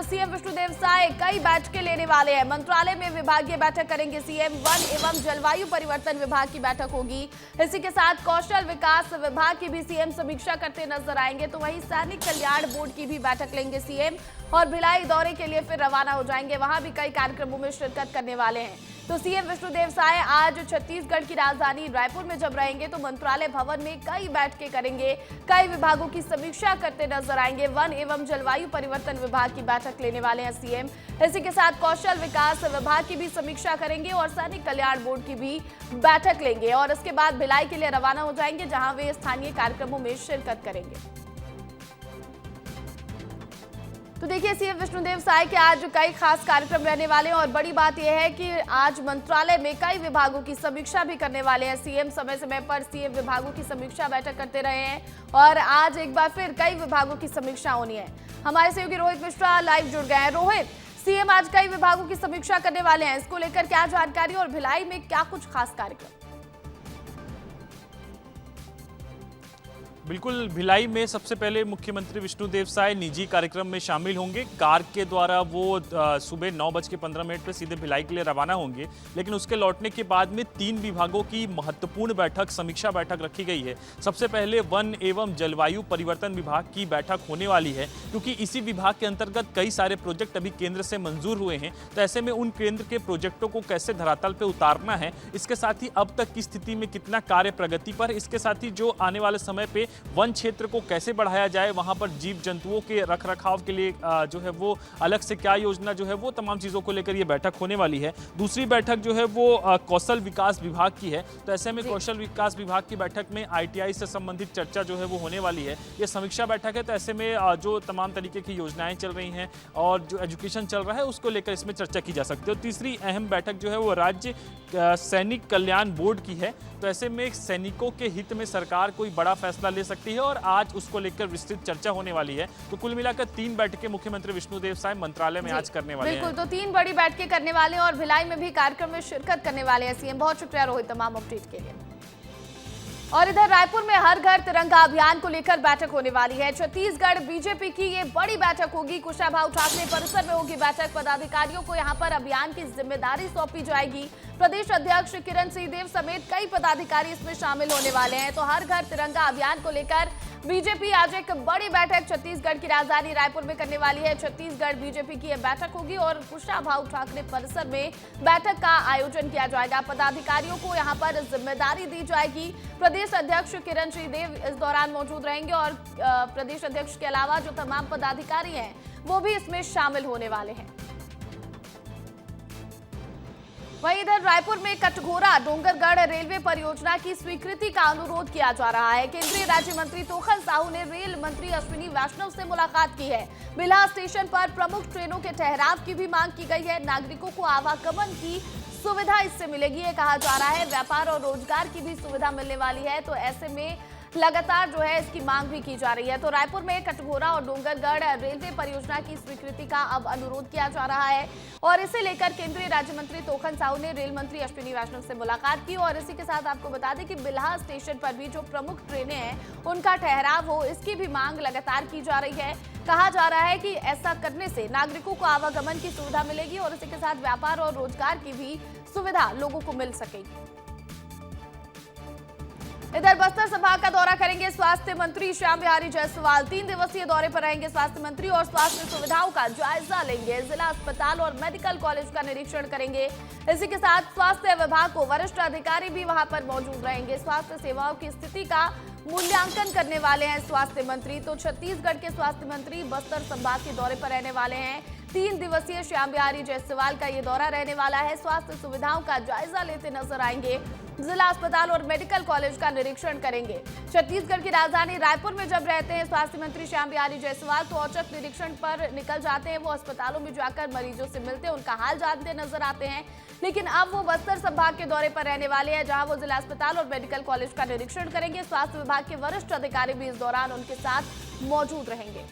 CM Vishnudeo Sai कई बैठकें लेने वाले हैं। मंत्रालय में विभागीय बैठक करेंगे सीएम। वन एवं जलवायु परिवर्तन विभाग की बैठक होगी। इसी के साथ कौशल विकास विभाग की भी सीएम समीक्षा करते नजर आएंगे। तो वहीं सैनिक कल्याण बोर्ड की भी बैठक लेंगे सीएम और भिलाई दौरे के लिए फिर रवाना हो जाएंगे। वहां भी कई कार्यक्रमों में शिरकत करने वाले हैं। तो सीएम विष्णुदेव साय आज छत्तीसगढ़ की राजधानी रायपुर में जब रहेंगे तो मंत्रालय भवन में कई बैठकें करेंगे, कई विभागों की समीक्षा करते नजर आएंगे। वन एवं जलवायु परिवर्तन विभाग की बैठक लेने वाले हैं सीएम। इसी के साथ कौशल विकास विभाग की भी समीक्षा करेंगे और सैनिक कल्याण बोर्ड की भी बैठक लेंगे और इसके बाद भिलाई के लिए रवाना हो जाएंगे, जहां वे स्थानीय कार्यक्रमों में शिरकत करेंगे। तो देखिए, सीएम विष्णुदेव साय के आज कई खास कार्यक्रम रहने वाले हैं और बड़ी बात यह है कि आज मंत्रालय में कई विभागों की समीक्षा भी करने वाले हैं सीएम। समय समय पर सीएम विभागों की समीक्षा बैठक करते रहे हैं और आज एक बार फिर कई विभागों की समीक्षा होनी है। हमारे सहयोगी रोहित मिश्रा लाइव जुड़ गए हैं। रोहित, सीएम आज कई विभागों की समीक्षा करने वाले हैं, इसको लेकर क्या जानकारी और भिलाई में क्या कुछ खास कार्यक्रम? बिल्कुल, भिलाई में सबसे पहले मुख्यमंत्री विष्णुदेव साय निजी कार्यक्रम में शामिल होंगे। कार के द्वारा वो सुबह 9:15 पर सीधे भिलाई के लिए रवाना होंगे, लेकिन उसके लौटने के बाद में 3 विभागों की महत्वपूर्ण बैठक, समीक्षा बैठक रखी गई है। सबसे पहले वन एवं जलवायु परिवर्तन विभाग की बैठक होने वाली है, क्योंकि इसी विभाग के अंतर्गत कई सारे प्रोजेक्ट अभी केंद्र से मंजूर हुए हैं। तो ऐसे में उन केंद्र के प्रोजेक्टों को कैसे धरातल पर उतारना है, इसके साथ ही अब तक की स्थिति में कितना कार्य प्रगति पर, इसके साथ ही जो आने वाले समय पे वन क्षेत्र को कैसे बढ़ाया जाए, वहां पर जीव जंतुओं के रखरखाव के लिए जो है वो अलग से क्या योजना जो है वो तमाम चीजों को लेकर ये बैठक होने वाली है। दूसरी बैठक जो है वो कौशल विकास विभाग की है। तो ऐसे में कौशल विकास विभाग की बैठक में आईटीआई से संबंधित चर्चा जो है वो होने वाली है। ये समीक्षा बैठक है, तो ऐसे में जो तमाम तरीके की योजनाएं चल रही हैं और जो एजुकेशन चल रहा है उसको लेकर इसमें चर्चा की जा सकती है। और तीसरी अहम बैठक जो है वो राज्य सैनिक कल्याण बोर्ड की है। तो ऐसे में सैनिकों के हित में सरकार कोई बड़ा फैसला ले सकती है और आज उसको लेकर विस्तृत चर्चा होने वाली है। तो कुल मिलाकर 3 बैठकें मुख्यमंत्री विष्णुदेव साय मंत्रालय में आज करने वाले हैं। बिल्कुल, तो 3 बड़ी बैठकें करने वाले हैं और भिलाई में भी कार्यक्रम में शिरकत करने वाले हैं सीएम। बहुत शुक्रिया रोहित तमाम अपडेट के लिए। और इधर रायपुर में हर घर तिरंगा अभियान को लेकर बैठक होने वाली है। छत्तीसगढ़ बीजेपी की ये बड़ी बैठक होगी। कुशाभाऊ ठाकरे परिसर में होगी बैठक। पदाधिकारियों को यहां पर अभियान की जिम्मेदारी सौंपी जाएगी। प्रदेश अध्यक्ष किरण सिंहदेव समेत कई पदाधिकारी इसमें शामिल होने वाले हैं। तो हर घर तिरंगा अभियान को लेकर बीजेपी आज एक बड़ी बैठक छत्तीसगढ़ की राजधानी रायपुर में करने वाली है। छत्तीसगढ़ बीजेपी की यह बैठक होगी और कुशाभाऊ ठाकरे परिसर में बैठक का आयोजन किया जाएगा। पदाधिकारियों को यहां पर जिम्मेदारी दी जाएगी। प्रदेश अध्यक्ष किरण सिंहदेव इस दौरान मौजूद रहेंगे और प्रदेश अध्यक्ष के अलावा जो तमाम पदाधिकारी हैं वो भी इसमें शामिल होने वाले हैं। वहीं इधर रायपुर में कटघोरा डोंगरगढ़ रेलवे परियोजना की स्वीकृति का अनुरोध किया जा रहा है। केंद्रीय राज्य मंत्री तोखन साहू ने रेल मंत्री अश्विनी वैष्णव से मुलाकात की है। बिल्हा स्टेशन पर प्रमुख ट्रेनों के ठहराव की भी मांग की गई है। नागरिकों को आवागमन की सुविधा इससे मिलेगी, ये कहा जा रहा है। व्यापार और रोजगार की भी सुविधा मिलने वाली है। तो ऐसे में लगातार जो है इसकी मांग भी की जा रही है। तो रायपुर में कटघोरा और डोंगरगढ़ रेलवे परियोजना की स्वीकृति का अब अनुरोध किया जा रहा है और इसे लेकर केंद्रीय राज्य मंत्री तोखन साहू ने रेल मंत्री अश्विनी वैष्णव से मुलाकात की। और इसी के साथ आपको बता दें कि बिल्हा स्टेशन पर भी जो प्रमुख ट्रेनें हैं उनका ठहराव हो, इसकी भी मांग लगातार की जा रही है। कहा जा रहा है कि ऐसा करने से नागरिकों को आवागमन की सुविधा मिलेगी और इसी के साथ व्यापार और रोजगार की भी सुविधा लोगों को मिल सकेगी। इधर बस्तर संभाग का दौरा करेंगे स्वास्थ्य मंत्री श्याम बिहारी जायसवाल। 3 दिवसीय दौरे पर रहेंगे स्वास्थ्य मंत्री और स्वास्थ्य सुविधाओं का जायजा लेंगे। जिला अस्पताल और मेडिकल कॉलेज का निरीक्षण करेंगे। इसी के साथ स्वास्थ्य विभाग को वरिष्ठ अधिकारी भी वहां पर मौजूद रहेंगे। स्वास्थ्य सेवाओं की स्थिति का मूल्यांकन करने वाले हैं स्वास्थ्य मंत्री। तो छत्तीसगढ़ के स्वास्थ्य मंत्री बस्तर संभाग के दौरे पर रहने वाले हैं। 3 दिवसीय श्याम बिहारी जायसवाल का ये दौरा रहने वाला है। स्वास्थ्य सुविधाओं का जायजा लेते नजर आएंगे। जिला अस्पताल और मेडिकल कॉलेज का निरीक्षण करेंगे। छत्तीसगढ़ की राजधानी रायपुर में जब रहते हैं स्वास्थ्य मंत्री श्याम बिहारी जायसवाल तो औचक निरीक्षण पर निकल जाते हैं। वो अस्पतालों में जाकर मरीजों से मिलते हैं, उनका हाल जानते नजर आते हैं। लेकिन अब वो बस्तर संभाग के दौरे पर रहने वाले हैं, जहां वो जिला अस्पताल और मेडिकल कॉलेज का निरीक्षण करेंगे। स्वास्थ्य विभाग के वरिष्ठ अधिकारी भी इस दौरान उनके साथ मौजूद रहेंगे।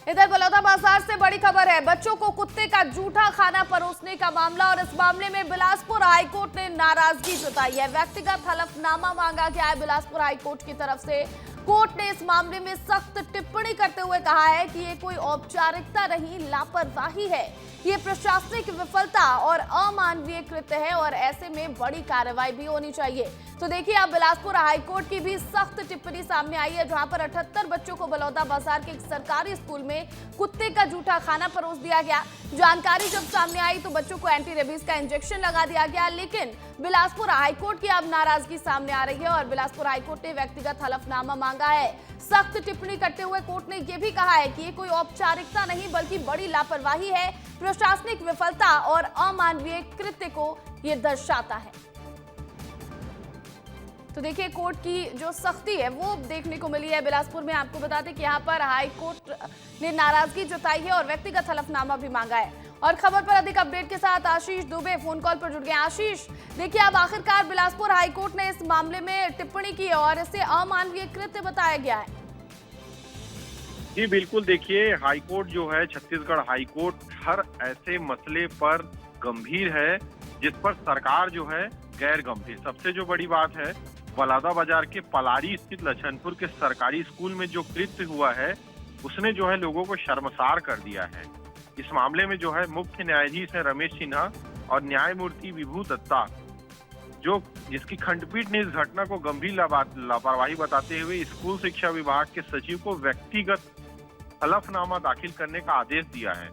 इधर बलौदाबाजार से बड़ी खबर है। बच्चों को कुत्ते का जूठा खाना परोसने का मामला और इस मामले में बिलासपुर हाईकोर्ट ने नाराजगी जताई है। व्यक्तिगत हलफनामा मांगा गया है बिलासपुर हाईकोर्ट की तरफ से। कोर्ट ने इस मामले में सख्त टिप्पणी करते हुए कहा है कि ये कोई औपचारिकता नहीं, लापरवाही है, ये प्रशासनिक विफलता और अमानवीय कृत्य है और ऐसे में बड़ी कार्रवाई भी होनी चाहिए। तो देखिए, अब बिलासपुर हाईकोर्ट की भी सख्त टिप्पणी सामने आई है, जहां पर 78 बच्चों को बलौदा बाजार के एक सरकारी स्कूल में कुत्ते का जूठा खाना परोस दिया गया। जानकारी जब सामने आई तो बच्चों को एंटी रेबीज का इंजेक्शन लगा दिया गया, लेकिन बिलासपुर हाईकोर्ट की अब नाराजगी सामने आ रही है और बिलासपुर हाईकोर्ट ने व्यक्तिगत हलफनामा मांगा है। सख्त टिप्पणी करते हुए कोर्ट ने यह भी कहा है कि ये कोई औपचारिकता नहीं बल्कि बड़ी लापरवाही है, प्रशासनिक विफलता और अमानवीय कृत्य को ये दर्शाता है। तो देखिए, कोर्ट की जो सख्ती है वो देखने को मिली है बिलासपुर में। आपको बता दें कि यहाँ पर हाई कोर्ट ने नाराजगी जताई है और व्यक्तिगत हलफनामा भी मांगा है। और खबर पर अधिक अपडेट के साथ आशीष दुबे फोन कॉल पर जुड़ गए। आशीष, देखिए, अब आखिरकार बिलासपुर हाई कोर्ट ने इस मामले में टिप्पणी की है और इसे अमानवीय कृत्य बताया गया है। जी बिल्कुल, देखिए, हाईकोर्ट जो है, छत्तीसगढ़ हाईकोर्ट हर ऐसे मसले पर गंभीर है जिस पर सरकार जो है गैर गंभीर। सबसे जो बड़ी बात है, बलौदा बाजार के पलारी स्थित लछनपुर के सरकारी स्कूल में जो कृत्य हुआ है उसने जो है लोगों को शर्मसार कर दिया है। इस मामले में जो है मुख्य न्यायाधीश है रमेश सिन्हा और न्यायमूर्ति विभू दत्ता, जिसकी खंडपीठ ने इस घटना को गंभीर लापरवाही बताते हुए स्कूल शिक्षा विभाग के सचिव को व्यक्तिगत हलफनामा दाखिल करने का आदेश दिया है।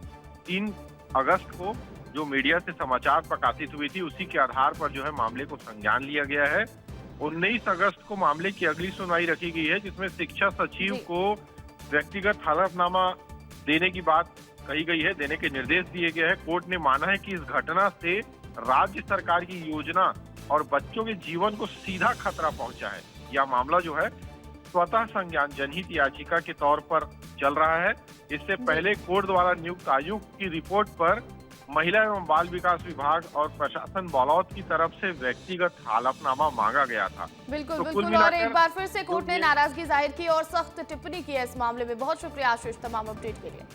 3 अगस्त को जो मीडिया से समाचार प्रकाशित हुई थी उसी के आधार पर जो है मामले को संज्ञान लिया गया है। 19 अगस्त को मामले की अगली सुनवाई रखी गई है, जिसमें शिक्षा सचिव को व्यक्तिगत हलफनामा देने की बात कही गई है, देने के निर्देश दिए गए हैं। कोर्ट ने माना है कि इस घटना से राज्य सरकार की योजना और बच्चों के जीवन को सीधा खतरा पहुंचा है। यह मामला जो है स्वतः संज्ञान जनहित याचिका के तौर पर चल रहा है। इससे पहले कोर्ट द्वारा नियुक्त आयुक्त की रिपोर्ट पर महिला एवं बाल विकास विभाग और प्रशासन बलौद की तरफ से व्यक्तिगत हलफनामा मांगा गया था। बिल्कुल तो बिल्कुल, और एक बार फिर से कोर्ट ने नाराजगी जाहिर की और सख्त टिप्पणी की है इस मामले में। बहुत शुक्रिया आशीष तमाम अपडेट के लिए।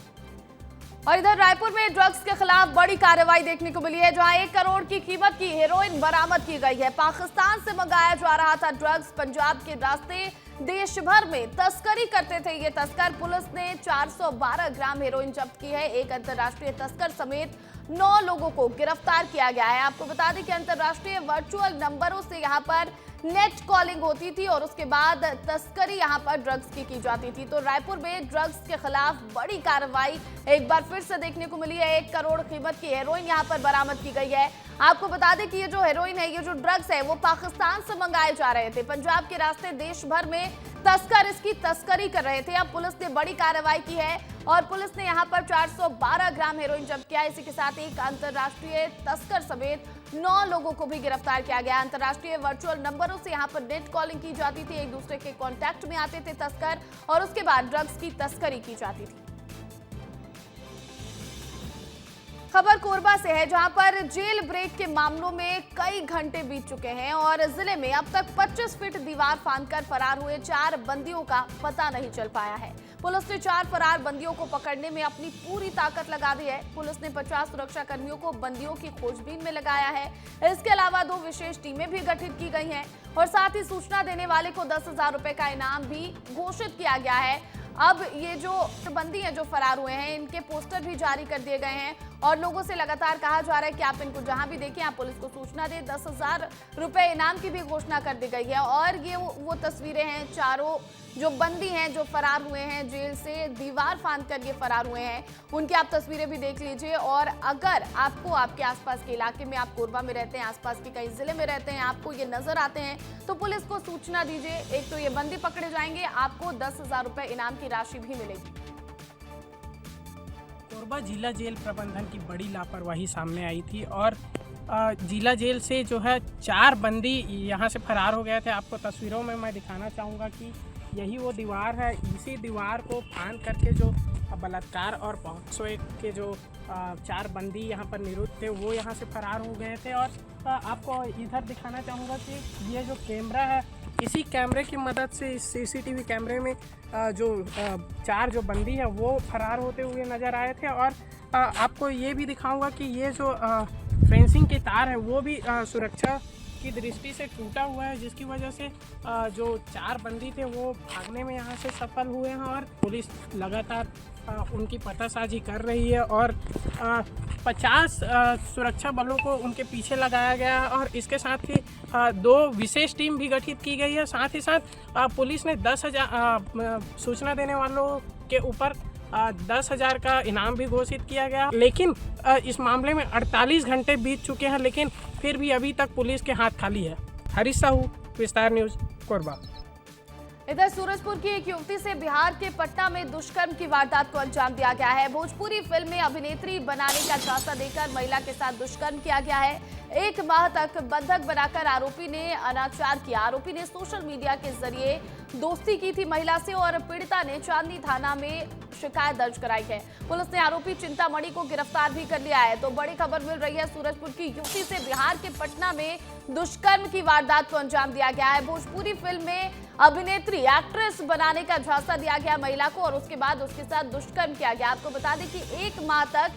और इधर रायपुर में ड्रग्स के खिलाफ बड़ी कार्रवाई देखने को मिली है, जहां 1 करोड़ की कीमत की हेरोइन बरामद की गई है। पाकिस्तान से मंगाया जा रहा था ड्रग्स, पंजाब के रास्ते देश भर में तस्करी करते थे ये तस्कर। पुलिस ने 412 ग्राम हेरोइन जब्त की है। एक अंतर्राष्ट्रीय तस्कर समेत 9 लोगों को गिरफ्तार किया गया है। आपको बता दें कि अंतर्राष्ट्रीय वर्चुअल नंबरों से यहाँ पर नेट कॉलिंग होती थी और उसके बाद तस्करी यहाँ पर ड्रग्स की जाती थी। तो रायपुर में ड्रग्स के खिलाफ बड़ी कार्रवाई एक बार फिर से देखने को मिली है। 1 करोड़ कीमत की हेरोइन यहाँ पर बरामद की गई है। आपको बता दें कि ये जो हेरोइन है, ये जो ड्रग्स है, वो पाकिस्तान से मंगाए जा रहे थे। पंजाब के रास्ते देश भर में तस्कर इसकी तस्करी कर रहे थे। अब पुलिस ने बड़ी कार्रवाई की है और पुलिस ने यहाँ पर 412 ग्राम हेरोइन जब्त किया। इसी के साथ एक अंतर्राष्ट्रीय तस्कर समेत 9 लोगों को भी गिरफ्तार किया गया। अंतर्राष्ट्रीय वर्चुअल नंबरों से यहाँ पर नेट कॉलिंग की जाती थी, एक दूसरे के कॉन्टैक्ट में आते थे तस्कर और उसके बाद ड्रग्स की तस्करी की जाती थी। खबर कोरबा से है, जहां पर जेल ब्रेक के मामलों में कई घंटे बीत चुके हैं और जिले में अब तक 25 फीट दीवार फांदकर फरार हुए 4 बंदियों का पता नहीं चल पाया है। पुलिस ने 4 फरार बंदियों को पकड़ने में अपनी पूरी ताकत लगा दी है। पुलिस ने 50 सुरक्षा कर्मियों को बंदियों की खोजबीन में लगाया है। इसके अलावा 2 विशेष टीमें भी गठित की गई हैं और साथ ही सूचना देने वाले को 10,000 रुपए का इनाम भी घोषित किया गया है। अब ये जो बंदी हैं जो फरार हुए हैं, इनके पोस्टर भी जारी कर दिए गए हैं और लोगों से लगातार कहा जा रहा है कि आप इनको जहां भी देखें आप पुलिस को सूचना दें। 10,000 रुपए इनाम की भी घोषणा कर दी गई है। और ये वो तस्वीरें हैं, चारों जो बंदी हैं जो फरार हुए हैं जेल से, दीवार फांद कर ये फरार हुए हैं, उनकी आप तस्वीरें भी देख लीजिए। और अगर आपको आपके आसपास के इलाके में, आप कोरबा में रहते हैं, आसपास के कई जिले में रहते हैं, आपको ये नजर आते हैं तो पुलिस को सूचना दीजिए। एक तो ये बंदी पकड़े जाएंगे, आपको 10,000 रुपए इनाम की राशि भी मिलेगी। कोरबा जिला जेल प्रबंधन की बड़ी लापरवाही सामने आई थी और जिला जेल से जो है 4 बंदी यहाँ से फरार हो गए थे। आपको तस्वीरों में मैं दिखाना चाहूँगा कि यही वो दीवार है। इसी दीवार को फांद करके जो बलात्कार और पॉक्सो के जो 4 बंदी यहाँ पर निरुद्ध थे वो यहाँ से फरार हो गए थे। और आपको इधर दिखाना चाहूँगा कि ये जो कैमरा है, इसी कैमरे की मदद से, इस CCTV कैमरे में जो 4 जो बंदी है वो फरार होते हुए नज़र आए थे। और आपको ये भी दिखाऊंगा कि ये जो फेंसिंग के तार है वो भी सुरक्षा की दृष्टि से टूटा हुआ है, जिसकी वजह से जो 4 बंदी थे वो भागने में यहाँ से सफल हुए हैं और पुलिस लगातार उनकी पतासाजी कर रही है और 50 सुरक्षा बलों को उनके पीछे लगाया गया है और इसके साथ ही 2 विशेष टीम भी गठित की गई है। साथ ही साथ पुलिस ने 10,000 सूचना देने वालों के ऊपर 10,000 का इनाम भी घोषित किया गया। लेकिन इस मामले में 48 घंटे बीत चुके हैं, लेकिन फिर भी अभी तक पुलिस के हाथ खाली है। हरीश साहू, विस्तार न्यूज़, कोरबा। इधर सूरजपुर की एक युवती से बिहार के पटना में दुष्कर्म की वारदात को अंजाम दिया गया है। भोजपुरी फिल्म में अभिनेत्री बनाने का झांसा देकर महिला के साथ दुष्कर्म किया गया है। 1 माह तक बंधक बनाकर आरोपी ने अनाचार किया। आरोपी ने सोशल मीडिया के जरिए दोस्ती की थी महिला से और पीड़िता ने चांदनी थाना में शिकायत दर्ज कराई है। पुलिस ने आरोपी चिंतामणि को गिरफ्तार भी कर लिया है। तो बड़ी खबर मिल रही है, सूरजपुर की युवती से बिहार के पटना में दुष्कर्म की वारदात को अंजाम दिया गया है। भोजपुरी फिल्म में अभिनेत्री एक्ट्रेस बनाने का झांसा दिया गया महिला को और उसके बाद उसके साथ दुष्कर्म किया गया। आपको बता दें कि 1 माह तक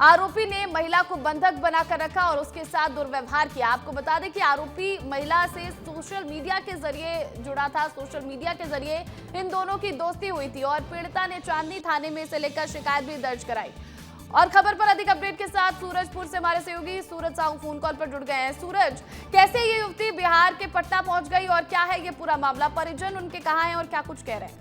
आरोपी ने महिला को बंधक बनाकर रखा और उसके साथ दुर्व्यवहार किया। आपको बता दें कि आरोपी महिला से सोशल मीडिया के जरिए जुड़ा था। सोशल मीडिया के जरिए इन दोनों की दोस्ती हुई थी और पीड़िता ने चांदनी थाने में इसे लेकर शिकायत भी दर्ज कराई। और खबर पर अधिक अपडेट के साथ सूरजपुर से हमारे सहयोगी सूरज साहू फोन कॉल पर जुड़ गए हैं। सूरज, कैसे ये युवती बिहार के पटना पहुंच गई और क्या है ये पूरा मामला? परिजन उनके कहाँ हैं और क्या कुछ कह रहे हैं?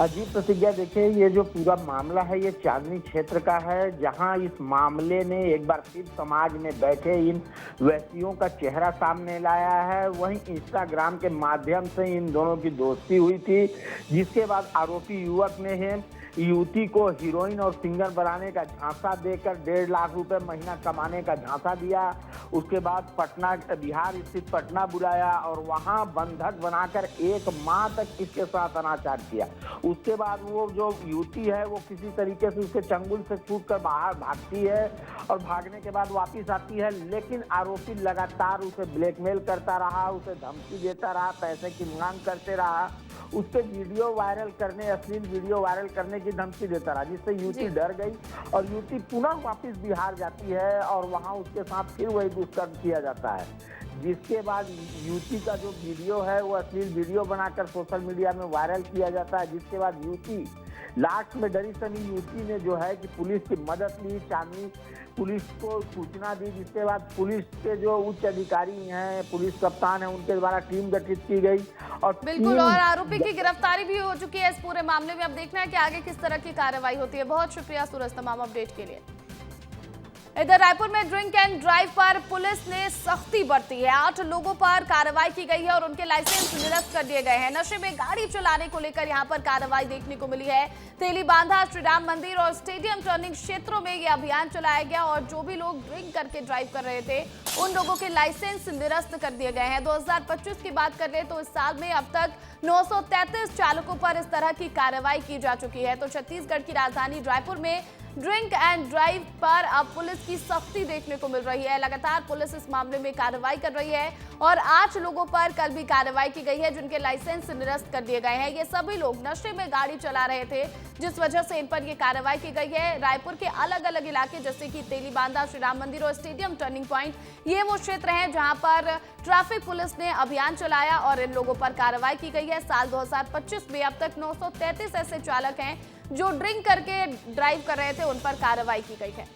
जी प्रतिज्ञा, देखिए ये जो पूरा मामला है ये चांदनी क्षेत्र का है, जहां इस मामले ने एक बार फिर समाज में बैठे इन व्यक्तियों का चेहरा सामने लाया है। वहीं इंस्टाग्राम के माध्यम से इन दोनों की दोस्ती हुई थी, जिसके बाद आरोपी युवक ने युवती को हीरोइन और सिंगर बनाने का झांसा देकर 1.5 लाख रुपए महीना कमाने का झांसा दिया। उसके बाद पटना, बिहार स्थित पटना बुलाया और वहां बंधक बनाकर 1 माह तक इसके साथ अनाचार किया। उसके बाद वो जो युवती है वो किसी तरीके से उसके चंगुल से छूटकर बाहर भागती है और भागने के बाद वापस आती है, लेकिन आरोपी लगातार उसे ब्लैकमेल करता रहा, उसे धमकी देता रहा, पैसे की मांग करते रहा, उसके वीडियो वायरल करने, अश्लील वीडियो वायरल करने की धमकी देता रहा, जिससे युवती डर गई और युवती पुनः वापस बिहार जाती है और वहां उसके साथ फिर वही दुष्कर्म किया जाता है। जिसके बाद युवती का जो वीडियो है वो अश्लील वीडियो बनाकर सोशल मीडिया में वायरल किया जाता है। जिसके बाद युवती लास्ट में डरी सनी युवती ने जो है कि पुलिस की मदद ली, चांदनी पुलिस को सूचना दी, जिसके बाद पुलिस के जो उच्च अधिकारी हैं, पुलिस कप्तान है, उनके द्वारा टीम गठित की गई और बिल्कुल, और आरोपी की गिरफ्तारी भी हो चुकी है इस पूरे मामले में। अब देखना है कि आगे किस तरह की कार्रवाई होती है। बहुत शुक्रिया सूरज तमाम अपडेट के लिए। इधर रायपुर में ड्रिंक एंड ड्राइव पर पुलिस ने सख्ती बरती है। 8 लोगों पर कार्रवाई की गई है और उनके लाइसेंस निरस्त कर दिए गए हैं। नशे में गाड़ी चलाने को लेकर यहां पर कार्रवाई देखने को मिली है। तेलीबांधा, श्री राम मंदिर और स्टेडियम टर्निंग क्षेत्रों में यह अभियान चलाया गया और जो भी लोग ड्रिंक करके ड्राइव कर रहे थे उन लोगों के लाइसेंस निरस्त कर दिए गए हैं। 2025 की बात कर ले तो इस साल में अब तक 933 चालकों पर इस तरह की कार्रवाई की जा चुकी है। तो छत्तीसगढ़ की राजधानी रायपुर में ड्रिंक एंड ड्राइव पर अब पुलिस की सख्ती देखने को मिल रही है। लगातार पुलिस इस मामले में कार्रवाई कर रही है और 8 लोगों पर कल भी कार्रवाई की गई है जिनके लाइसेंस निरस्त कर दिए गए हैं। ये सभी लोग नशे में गाड़ी चला रहे थे, जिस वजह से इन पर ये कार्रवाई की गई है। रायपुर के अलग अलग इलाके जैसे कि तेलीबांधा, श्री राम मंदिर और स्टेडियम टर्निंग पॉइंट, ये वो क्षेत्र हैं जहां पर ट्रैफिक पुलिस ने अभियान चलाया और इन लोगों पर कार्रवाई की गई है। साल 2025 में अब तक 933 ऐसे चालक हैं जो ड्रिंक करके ड्राइव कर रहे थे, उन पर कार्रवाई की गई है।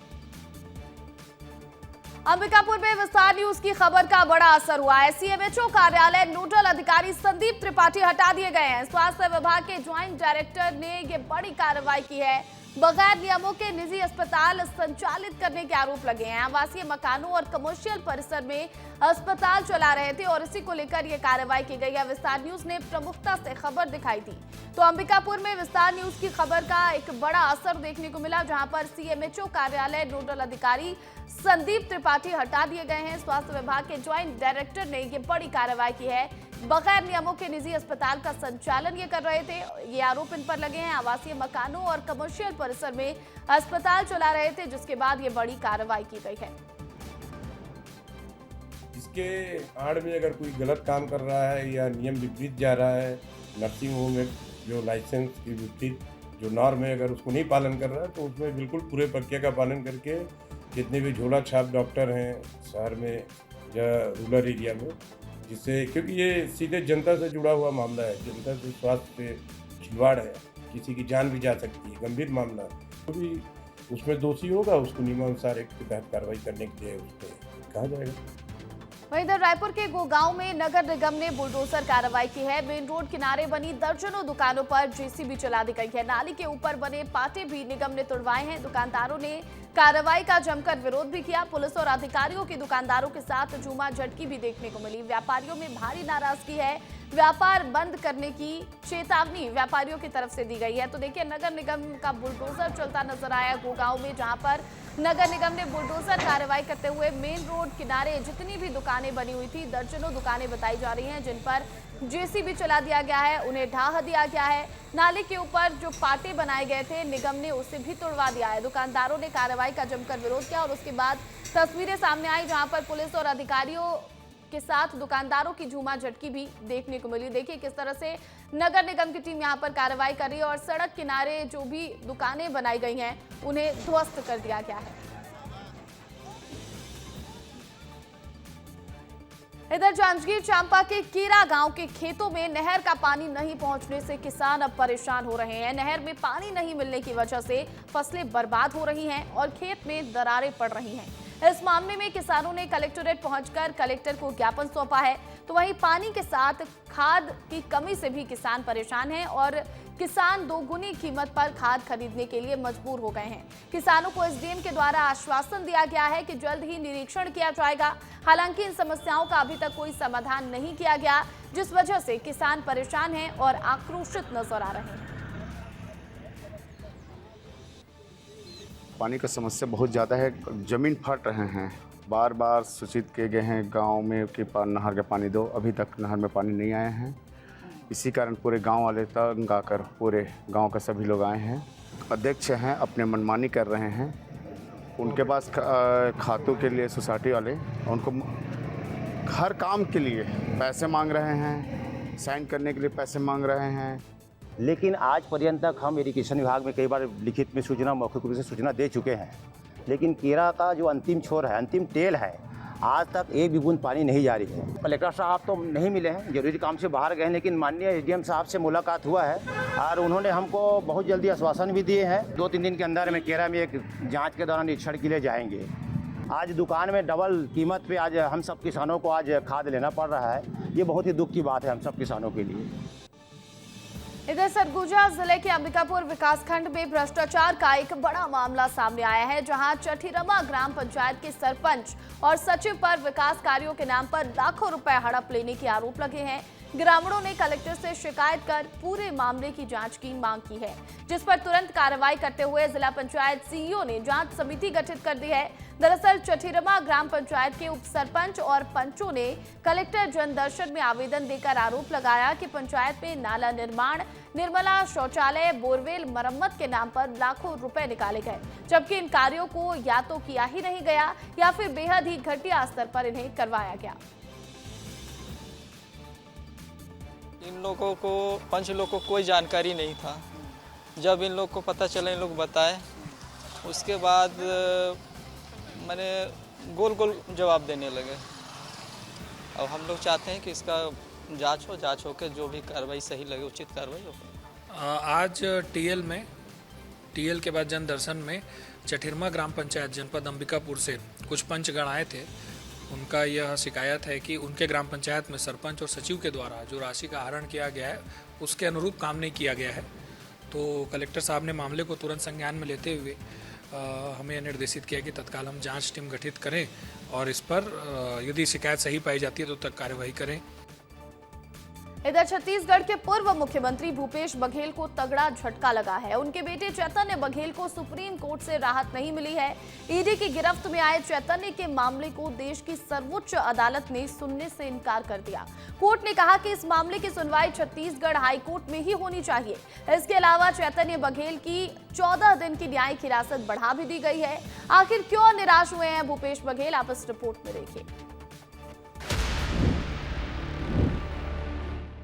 अंबिकापुर में विस्तार न्यूज की खबर का बड़ा असर हुआ है। सीएमएचओ कार्यालय नोडल अधिकारी संदीप त्रिपाठी हटा दिए गए हैं। स्वास्थ्य विभाग के ज्वाइंट डायरेक्टर ने ये बड़ी कार्रवाई की है। बगैर नियमों के निजी अस्पताल संचालित करने के आरोप लगे हैं। आवासीय मकानों और कमर्शियल परिसर में अस्पताल चला रहे थे और इसी को लेकर यह कार्रवाई की गई है। विस्तार न्यूज ने प्रमुखता से खबर दिखाई थी। तो अंबिकापुर में विस्तार न्यूज की खबर का एक बड़ा असर देखने को मिला, जहां पर सीएमएचओ कार्यालय नोडल अधिकारी संदीप त्रिपाठी हटा दिए गए हैं। स्वास्थ्य विभाग के ज्वाइंट डायरेक्टर ने यह बड़ी कार्रवाई की है। बगैर नियमों के निजी अस्पताल का संचालन ये कर रहे थे, ये आरोप इन पर लगे हैं। आवासीय मकानों और कमर्शियल परिसर में अस्पताल चला रहे थे, जिसके बाद ये बड़ी कार्रवाई की गई है। इसके आड़ में अगर कोई गलत काम कर रहा है या नियम विपरीत जा रहा है, नर्सिंग होम में जो लाइसेंस की विपरीत जो नॉर्म है, अगर उसको नहीं पालन कर रहा है तो उसमें बिल्कुल पूरे प्रक्रिया का पालन करके जितने भी झोला छाप डॉक्टर हैं शहर में रूरल एरिया में, जिससे क्योंकि ये सीधे जनता से जुड़ा हुआ मामला है, जनता से स्वास्थ्य से खिलवाड़ है, किसी की जान भी जा सकती है, गंभीर मामला है। तो भी उसमें दोषी होगा, उसको नियमानुसार एक्ट के तहत कार्रवाई करने के लिए उस पर कहा जाएगा। वहीं इधर रायपुर के गोगांव में नगर निगम ने बुलडोजर कार्रवाई की है। मेन रोड किनारे बनी दर्जनों दुकानों पर जेसीबी चला दी गई है। नाली के ऊपर बने पाटे भी निगम ने तुड़वाए हैं। दुकानदारों ने कार्रवाई का जमकर विरोध भी किया। पुलिस और अधिकारियों की दुकानदारों के साथ जूमा झटकी भी देखने को मिली। व्यापारियों में भारी नाराजगी है। व्यापार बंद करने की चेतावनी व्यापारियों की तरफ से दी गई है। तो देखिए, नगर निगम का बुलडोजर चलता नजर आया गोगांव में, जहां पर नगर निगम ने बुलडोजर कार्रवाई करते हुए मेन रोड किनारे जितनी भी दुकानें बनी हुई थी, दर्जनों दुकानें बताई जा रही हैं जिन पर जेसीबी चला दिया गया है, उन्हें ढाह दिया गया है। नाले के ऊपर जो पाटे बनाए गए थे, निगम ने उसे भी तोड़वा दिया है। दुकानदारों ने कार्रवाई का जमकर विरोध किया और उसके बाद तस्वीरें सामने आई जहां पर पुलिस और अधिकारियों के साथ दुकानदारों की झूमा झटकी भी देखने को मिली। देखिए किस तरह से नगर निगम की टीम यहां पर कार्रवाई कर रही है और सड़क किनारे जो भी दुकानें बनाई गई हैं उन्हें ध्वस्त कर दिया गया है। इधर जांजगीर चांपा के कीरा गांव के खेतों में नहर का पानी नहीं पहुंचने से किसान अब परेशान हो रहे हैं। नहर में पानी नहीं मिलने की वजह से फसलें बर्बाद हो रही हैं और खेत में दरारें पड़ रही हैं। इस मामले में किसानों ने कलेक्टोरेट पहुंचकर कलेक्टर को ज्ञापन सौंपा है। तो वहीं पानी के साथ खाद की कमी से भी किसान परेशान हैं और किसान दोगुनी कीमत पर खाद खरीदने के लिए मजबूर हो गए हैं। किसानों को एसडीएम के द्वारा आश्वासन दिया गया है कि जल्द ही निरीक्षण किया जाएगा। हालांकि इन समस्याओं का अभी तक कोई समाधान नहीं किया गया, जिस वजह से किसान परेशान हैं और आक्रोशित नजर आ रहे हैं। पानी का समस्या बहुत ज़्यादा है, ज़मीन फट रहे हैं। बार बार सूचित किए गए हैं गांव में कि नहर का पानी दो, अभी तक नहर में पानी नहीं आए हैं। इसी कारण पूरे गांव वाले तंग आकर पूरे गांव के सभी लोग आए हैं। अध्यक्ष हैं अपने मनमानी कर रहे हैं। उनके पास खातों के लिए सोसाइटी वाले उनको हर काम के लिए पैसे मांग रहे हैं, साइन करने के लिए पैसे मांग रहे हैं। लेकिन आज पर्यंत तक हम इरिगेशन विभाग में कई बार लिखित में सूचना, मौखिक रूप से सूचना दे चुके हैं, लेकिन कीरा का जो अंतिम छोर है, अंतिम टेल है, आज तक एक भी बूंद पानी नहीं जा रही है। कलेक्टर साहब तो नहीं मिले हैं, जरूरी काम से बाहर गए हैं, लेकिन माननीय एसडीएम साहब से मुलाकात हुआ है और उन्होंने हमको बहुत जल्दी आश्वासन भी दिए हैं। 2-3 दिन के अंदर में कीरा में एक जाँच के दौरान निरीक्षण के लिए जाएंगे। आज दुकान में डबल कीमत पे आज हम सब किसानों को आज खाद लेना पड़ रहा है। ये बहुत ही दुख की बात है हम सब किसानों के लिए। इधर सरगुजा जिले के अंबिकापुर विकासखंड में भ्रष्टाचार का एक बड़ा मामला सामने आया है, जहां चठीरमा ग्राम पंचायत के सरपंच और सचिव पर विकास कार्यों के नाम पर लाखों रुपए हड़प लेने के आरोप लगे हैं। ग्रामीणों ने कलेक्टर से शिकायत कर पूरे मामले की जांच की मांग की है, जिस पर तुरंत कार्रवाई करते हुए जिला पंचायत सीईओ ने जांच समिति गठित कर दी है। दरअसल चठीरमा ग्राम पंचायत के उप सरपंच और पंचों ने कलेक्टर जनदर्शन में आवेदन देकर आरोप लगाया कि पंचायत में नाला निर्माण, निर्मला शौचालय, बोरवेल मरम्मत के नाम पर लाखों रुपए निकाले गए, जबकि इन कार्यों को या तो किया ही नहीं गया या फिर बेहद ही घटिया स्तर पर इन्हें करवाया गया। इन लोगों को, पंच लोग को कोई जानकारी नहीं था। जब इन लोग को पता चला, इन लोग बताए, उसके बाद मैंने गोल गोल जवाब देने लगे। अब हम लोग चाहते हैं कि इसका जांच हो के जो भी कार्रवाई सही लगे, उचित कार्रवाई हो। आज टीएल के बाद जनदर्शन में चठीरमा ग्राम पंचायत जनपद अंबिकापुर से कुछ पंचगण आए थे। उनका यह शिकायत है कि उनके ग्राम पंचायत में सरपंच और सचिव के द्वारा जो राशि का आहरण किया गया है उसके अनुरूप काम नहीं किया गया है। तो कलेक्टर साहब ने मामले को तुरंत संज्ञान में लेते हुए हमें निर्देशित किया कि तत्काल हम जांच टीम गठित करें और इस पर यदि शिकायत सही पाई जाती है तो तक कार्यवाही करें। इधर छत्तीसगढ़ के पूर्व मुख्यमंत्री भूपेश बघेल को तगड़ा झटका लगा है। उनके बेटे चैतन्य बघेल को सुप्रीम कोर्ट से राहत नहीं मिली है। ईडी की गिरफ्त में आए चैतन्य के मामले को देश की सर्वोच्च अदालत ने सुनने से इनकार कर दिया। कोर्ट ने कहा कि इस मामले की सुनवाई छत्तीसगढ़ हाई कोर्ट में ही होनी चाहिए। इसके अलावा चैतन्य बघेल की 14 दिन की न्यायिक हिरासत बढ़ा भी दी गई है। आखिर क्यों निराश हुए हैं भूपेश बघेल, आप इस रिपोर्ट में देखिए।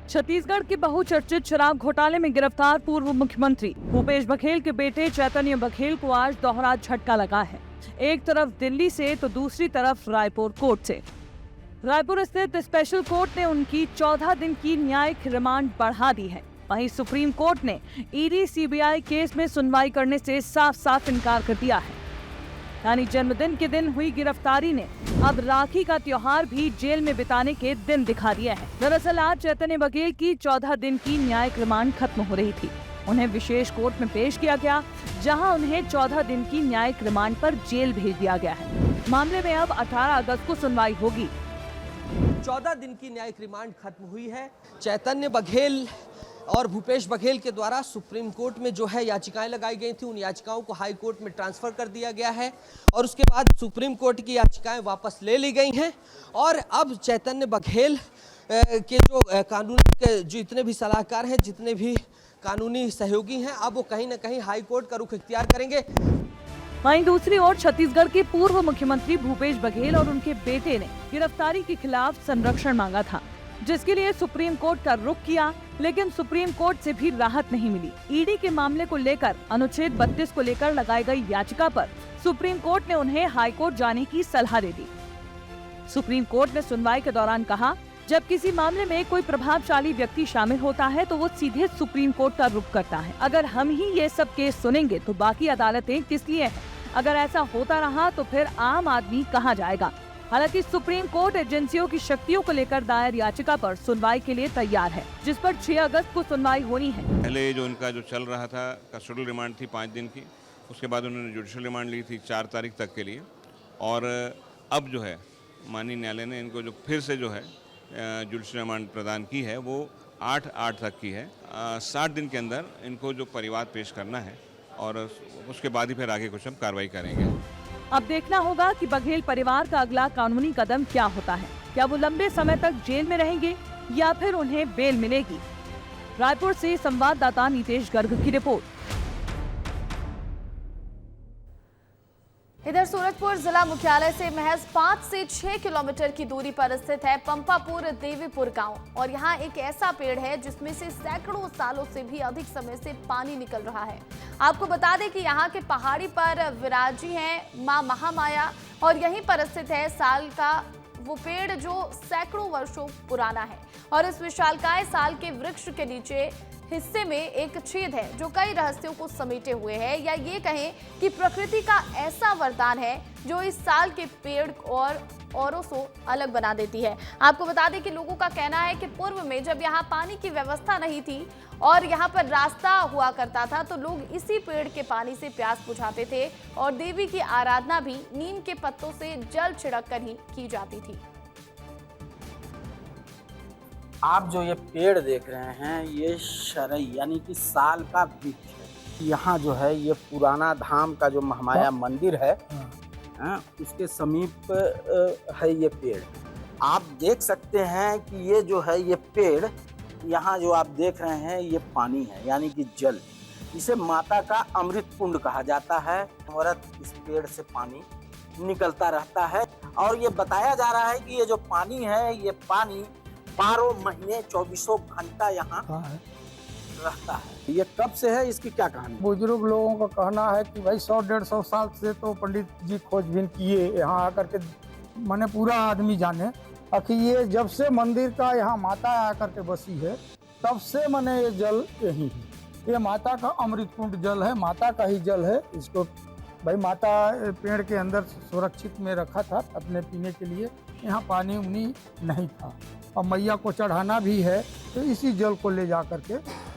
छत्तीसगढ़ के बहुचर्चित शराब घोटाले में गिरफ्तार पूर्व मुख्यमंत्री भूपेश बघेल के बेटे चैतन्य बघेल को आज दोहरा झटका लगा है। एक तरफ दिल्ली से तो दूसरी तरफ रायपुर कोर्ट से। रायपुर स्थित स्पेशल कोर्ट ने उनकी 14 दिन की न्यायिक रिमांड बढ़ा दी है। वहीं सुप्रीम कोर्ट ने ईडी सीबीआई केस में सुनवाई करने से साफ साफ इनकार कर दिया है। यानी जन्मदिन के दिन हुई गिरफ्तारी ने अब राखी का त्योहार भी जेल में बिताने के दिन दिखा दिया है। दरअसल आज चैतन्य बघेल की 14 दिन की न्यायिक रिमांड खत्म हो रही थी। उन्हें विशेष कोर्ट में पेश किया गया, जहां उन्हें 14 दिन की न्यायिक रिमांड पर जेल भेज दिया गया है। मामले में अब 18 अगस्त को सुनवाई होगी। 14 दिन की न्यायिक रिमांड खत्म हुई है। चैतन्य बघेल और भूपेश बघेल के द्वारा सुप्रीम कोर्ट में जो है याचिकाएं लगाई गई थी, उन याचिकाओं को हाई कोर्ट में ट्रांसफर कर दिया गया है और उसके बाद सुप्रीम कोर्ट की याचिकाएं वापस ले ली गई हैं और अब चैतन्य बघेल के जो कानून के जितने भी सलाहकार हैं, जितने भी कानूनी सहयोगी हैं, अब वो कहीं ना कहीं हाई कोर्ट का रुख इख्तियार करेंगे। वहीं दूसरी ओर छत्तीसगढ़ के पूर्व मुख्यमंत्री भूपेश बघेल और उनके बेटे ने गिरफ्तारी के खिलाफ संरक्षण मांगा था, जिसके लिए सुप्रीम कोर्ट का रुख किया, लेकिन सुप्रीम कोर्ट से भी राहत नहीं मिली। ईडी के मामले को लेकर अनुच्छेद 32 को लेकर लगाई गई याचिका पर सुप्रीम कोर्ट ने उन्हें हाई कोर्ट जाने की सलाह दे दी। सुप्रीम कोर्ट ने सुनवाई के दौरान कहा, जब किसी मामले में कोई प्रभावशाली व्यक्ति शामिल होता है तो वो सीधे सुप्रीम कोर्ट का रुख करता है। अगर हम ही ये सब केस सुनेंगे तो बाकी अदालतें किस लिए हैं? अगर ऐसा होता रहा तो फिर आम आदमी कहाँ जाएगा? हालांकि सुप्रीम कोर्ट एजेंसियों की शक्तियों को लेकर दायर याचिका पर सुनवाई के लिए तैयार है, जिस पर 6 अगस्त को सुनवाई होनी है। पहले जो उनका जो चल रहा था कस्टोडियल रिमांड थी 5 दिन की, उसके बाद उन्होंने जुडिशियल रिमांड ली थी 4 तारीख तक के लिए और अब जो है माननीय न्यायालय ने इनको जो फिर से जो है जुडिशियल रिमांड प्रदान की है वो 8/8 तक की है। 60 दिन के अंदर इनको जो परिवाद पेश करना है और उसके बाद ही फिर आगे कुछ हम कार्रवाई करेंगे। अब देखना होगा कि बघेल परिवार का अगला कानूनी कदम क्या होता है। क्या वो लंबे समय तक जेल में रहेंगे या फिर उन्हें बेल मिलेगी? रायपुर से संवाददाता नीतेश गर्ग की रिपोर्ट। इधर सूरजपुर जिला मुख्यालय से महज 5 से 6 किलोमीटर की दूरी पर स्थित है पंपापुर देवीपुर गांव और यहां एक ऐसा पेड़ है जिसमें से सैकड़ों सालों से भी अधिक समय से पानी निकल रहा है। आपको बता दें कि यहां के पहाड़ी पर विराजी हैं मां महामाया और यहीं पर स्थित है साल का वो पेड़ जो सैकड़ों वर्षों पुराना है और इस विशालकाय साल के वृक्ष के नीचे हिस्से में एक छेद है जो कई रहस्यों को समेटे हुए है, या ये कहें कि प्रकृति का ऐसा वरदान है जो इस साल के पेड़ और औरों से अलग बना देती है। आपको बता दें कि लोगों का कहना है कि पूर्व में जब यहाँ पानी की व्यवस्था नहीं थी और यहाँ पर रास्ता हुआ करता था तो लोग इसी पेड़ के पानी से प्यास बुझाते थे और देवी की आराधना भी नीम के पत्तों से जल छिड़क कर ही की जाती थी। आप जो ये पेड़ देख रहे हैं ये शरई यानी कि साल का वृक्ष है। यहाँ जो है ये पुराना धाम का जो महामाया मंदिर है उसके समीप है ये पेड़। आप देख सकते हैं कि ये जो है ये पेड़ यहाँ जो आप देख रहे हैं ये पानी है यानी कि जल। इसे माता का अमृत कुंड कहा जाता है। अनवरत इस पेड़ से पानी निकलता रहता है और ये बताया जा रहा है कि ये जो पानी है ये पानी 12 महीने 24 घंटा यहाँ रहता है। ये कब से है, इसकी क्या कहानी? बुजुर्ग लोगों का कहना है कि भाई 100-150 साल से तो पंडित जी खोजबीन किए यहाँ आकर के, माने पूरा आदमी जाने कि ये जब से मंदिर का यहाँ माता आकर के बसी है तब से माने ये जल यही है। ये माता का अमृत कुंड जल है, माता का ही जल है। इसको भाई माता पेड़ के अंदर सुरक्षित में रखा था अपने पीने के लिए। यहाँ पानी उनी नहीं था और मैया को चढ़ाना भी है तो इसी जल को ले जा करके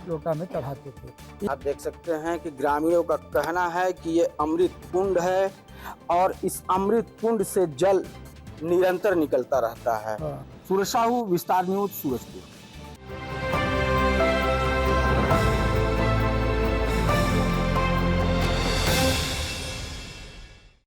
लोटा में चढ़ाते थे। आप देख सकते हैं कि ग्रामीणों का कहना है कि ये अमृत कुंड है और इस अमृत कुंड से जल निरंतर निकलता रहता है। सूरज साहू, विस्तार न्यूज, सूरजपुर।